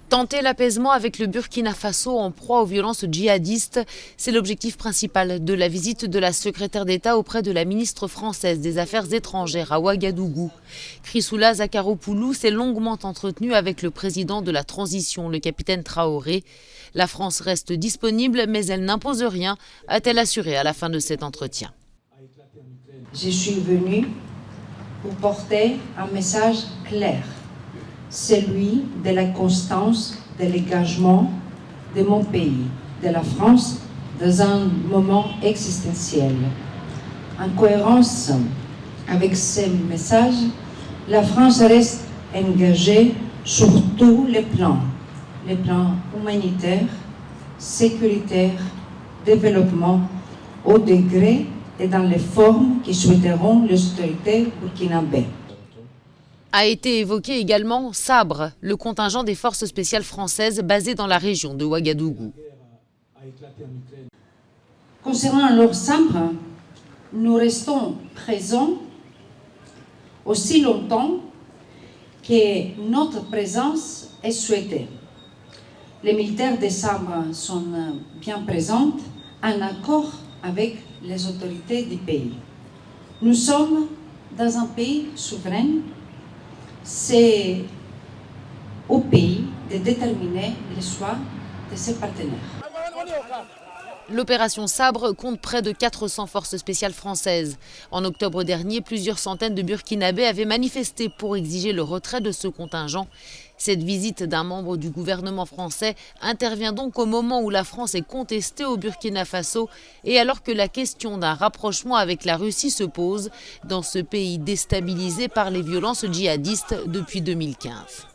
Tenter l'apaisement avec le Burkina Faso en proie aux violences djihadistes, c'est l'objectif principal de la visite de la secrétaire d'État auprès de la ministre française des Affaires étrangères à Ouagadougou. Chrysoula Zakharopoulou s'est longuement entretenue avec le président de la transition, le capitaine Traoré. La France reste disponible, mais elle n'impose rien, a-t-elle assuré à la fin de cet entretien. Je suis venue pour porter un message clair. Celui de la constance, de l'engagement de mon pays, de la France, dans un moment existentiel. En cohérence avec ces messages, la France reste engagée sur tous les plans humanitaire, sécuritaire, développement, au degré et dans les formes qui souhaiteront les autorités burkinabées. A été évoqué également Sabre, le contingent des forces spéciales françaises basé dans la région de Ouagadougou. Concernant leur Sabre, nous restons présents aussi longtemps que notre présence est souhaitée. Les militaires des Sabres sont bien présents en accord avec les autorités du pays. Nous sommes dans un pays souverain. C'est au pays de déterminer les choix de ses partenaires. L'opération Sabre compte près de 400 forces spéciales françaises. En octobre dernier, plusieurs centaines de Burkinabés avaient manifesté pour exiger le retrait de ce contingent. Cette visite d'un membre du gouvernement français intervient donc au moment où la France est contestée au Burkina Faso et alors que la question d'un rapprochement avec la Russie se pose dans ce pays déstabilisé par les violences djihadistes depuis 2015.